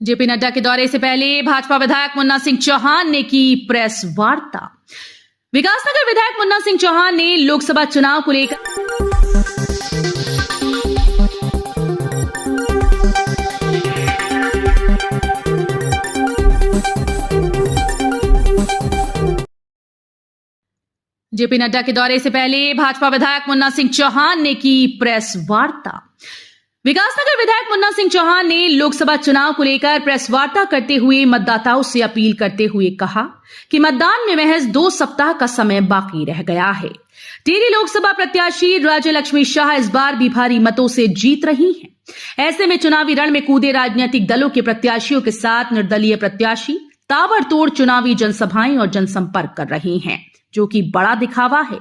JP Nadda के दौरे से पहले भाजपा विधायक मुन्ना सिंह चौहान ने की प्रेस वार्ता। विकासनगर विधायक मुन्ना सिंह चौहान ने लोकसभा चुनाव को लेकर जेपी नड्डा के दौरे से पहले भाजपा विधायक मुन्ना सिंह चौहान ने की प्रेस वार्ता। विकासनगर विधायक मुन्ना सिंह चौहान ने लोकसभा चुनाव को लेकर प्रेस वार्ता करते हुए मतदाताओं से अपील करते हुए कहा कि मतदान में महज 2 सप्ताह का समय बाकी रह गया है। टिहरी लोकसभा प्रत्याशी राज्य लक्ष्मी शाह इस बार भी भारी मतों से जीत रही हैं। ऐसे में चुनावी रण में कूदे राजनीतिक दलों के प्रत्याशियों के साथ निर्दलीय प्रत्याशी ताबड़तोड़ चुनावी जनसभाएं और जनसंपर्क कर रहे हैं, जो कि बड़ा दिखावा है।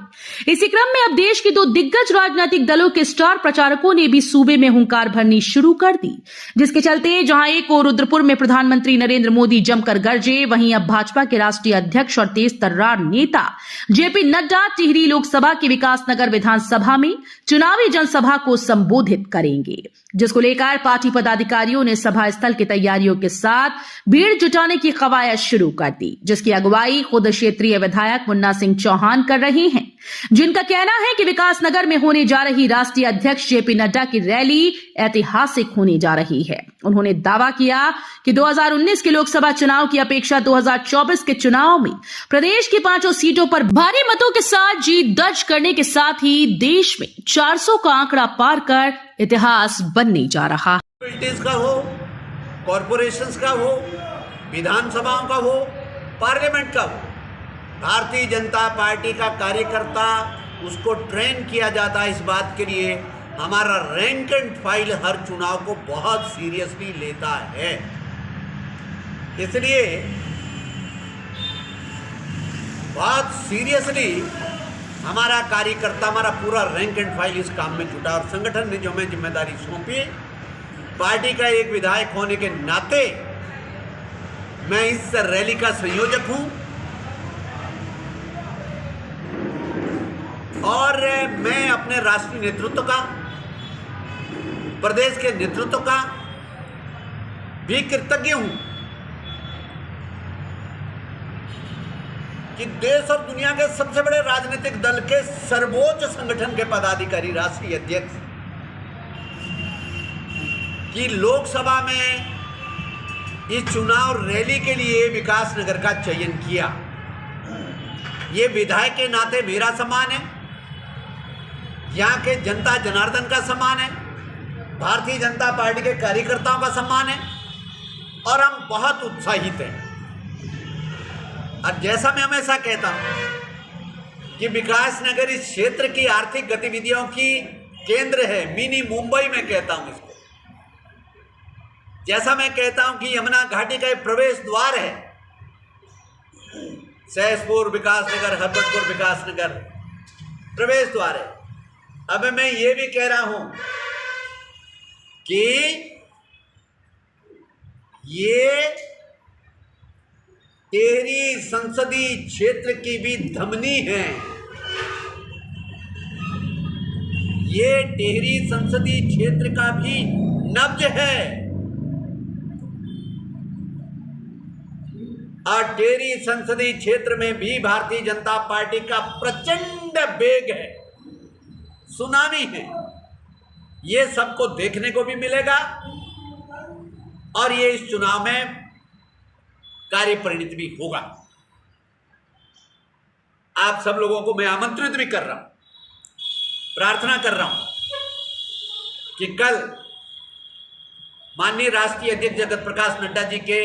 इसी क्रम में अब देश के 2 दिग्गज राजनीतिक दलों के स्टार प्रचारकों ने भी सूबे में हुंकार भरनी शुरू कर दी, जिसके चलते जहां एक ओर रुद्रपुर में प्रधानमंत्री नरेंद्र मोदी जमकर गरजे, वहीं अब भाजपा के राष्ट्रीय अध्यक्ष और तेज तर्रार नेता जेपी नड्डा टिहरी लोकसभा की विकासनगर विधानसभा में चुनावी जनसभा को संबोधित करेंगे, जिसको लेकर पार्टी पदाधिकारियों ने सभा स्थल की तैयारियों के साथ भीड़ जुटाने की कवायद शुरू कर दी, जिसकी अगुवाई खुद क्षेत्रीय विधायक मुन्ना सिंह चौहान कर रहे हैं, जिनका कहना है कि विकासनगर में होने जा रही राष्ट्रीय अध्यक्ष जेपी नड्डा की रैली ऐतिहासिक होने जा रही है। उन्होंने दावा किया कि 2019 के लोकसभा चुनाव की अपेक्षा 2024 के चुनाव में प्रदेश की 5 सीटों पर भारी मतों के साथ जीत दर्ज करने के साथ ही देश में 400 का आंकड़ा पार कर इतिहास बनने जा रहा है। का हो, कॉरपोरेशंस का हो, विधानसभाओं का हो, पार्लियामेंट का हो, भारतीय जनता पार्टी का कार्यकर्ता उसको ट्रेन किया जाता है इस बात के लिए। हमारा रैंक एंड फाइल हर चुनाव को बहुत सीरियसली लेता है, इसलिए बहुत सीरियसली हमारा कार्यकर्ता, हमारा पूरा रैंक एंड फाइल इस काम में जुटा। और संगठन ने जो हमें जिम्मेदारी सौंपी, पार्टी का एक विधायक होने के नाते मैं इस रैली का संयोजक हूं और मैं अपने राष्ट्रीय नेतृत्व का, प्रदेश के नेतृत्व का भी कृतज्ञ हूं कि देश और दुनिया के सबसे बड़े राजनीतिक दल के सर्वोच्च संगठन के पदाधिकारी, राष्ट्रीय अध्यक्ष की लोकसभा में इस चुनाव रैली के लिए विकासनगर का चयन किया। ये विधायक के नाते मेरा सम्मान है, यहाँ के जनता जनार्दन का सम्मान है, भारतीय जनता पार्टी के कार्यकर्ताओं का सम्मान है और हम बहुत उत्साहित हैं। और जैसा मैं हमेशा कहता हूँ कि विकासनगर इस क्षेत्र की आर्थिक गतिविधियों की केंद्र है, मिनी मुंबई में कहता हूँ इसको। जैसा मैं कहता हूँ कि यमुना घाटी का एक प्रवेश द्वार है, सहसपुर विकासनगर, हरबटपुर विकासनगर प्रवेश द्वार है। अब मैं ये भी कह रहा हूं कि ये टिहरी संसदीय क्षेत्र की भी धमनी है। ये टिहरी संसदीय क्षेत्र का भी नब्ज है और टिहरी संसदीय क्षेत्र में भी भारतीय जनता पार्टी का प्रचंड वेग है, सुनामी है। ये सबको देखने को भी मिलेगा और ये इस चुनाव में कार्य परिणित भी होगा। आप सब लोगों को मैं आमंत्रित भी कर रहा हूं, प्रार्थना कर रहा हूं कि कल माननीय राष्ट्रीय अध्यक्ष जगत प्रकाश नड्डा जी के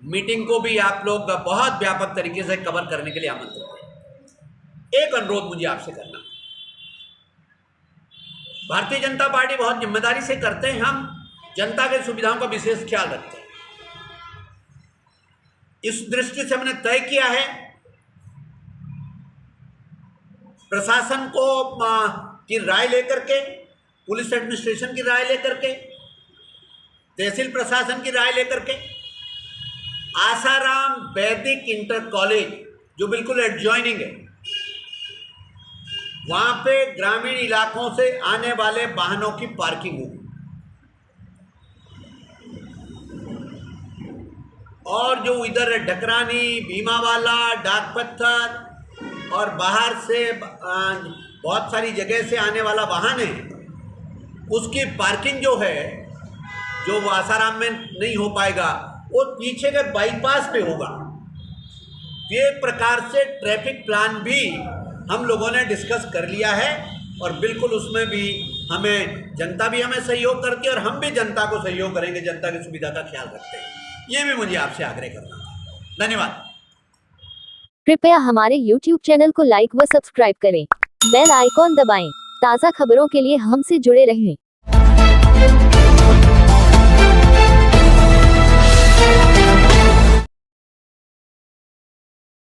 मीटिंग को भी आप लोग बहुत व्यापक तरीके से कवर करने के लिए आमंत्रित हैं। एक अनुरोध मुझे आपसे करना, भारतीय जनता पार्टी बहुत जिम्मेदारी से करते हैं, हम जनता के सुविधाओं का विशेष ख्याल रखते हैं। इस दृष्टि से हमने तय किया है प्रशासन को की राय लेकर के, पुलिस एडमिनिस्ट्रेशन की राय लेकर के, तहसील प्रशासन की राय लेकर के, आसाराम वैदिक इंटर कॉलेज जो बिल्कुल एडजॉइनिंग है, वहां पे ग्रामीण इलाकों से आने वाले वाहनों की पार्किंग होगी। और जो इधर डकरानी, भीमावाला, डाक पत्थर और बाहर से बहुत सारी जगह से आने वाला वाहन है, उसकी पार्किंग जो है, जो वो आसाराम में नहीं हो पाएगा, वो पीछे के बाईपास पे होगा। ये प्रकार से ट्रैफिक प्लान भी हम लोगों ने डिस्कस कर लिया है और बिल्कुल उसमें भी हमें जनता भी हमें सहयोग करती है और हम भी जनता को सहयोग करेंगे, जनता की सुविधा का ख्याल रखते हैं। ये भी मुझे आपसे आग्रह करना था। धन्यवाद। कृपया हमारे YouTube चैनल को लाइक व सब्सक्राइब करें। बेल आइकॉन दबाएं। ताज़ा खबरों के लिए हमसे जुड़े रहें।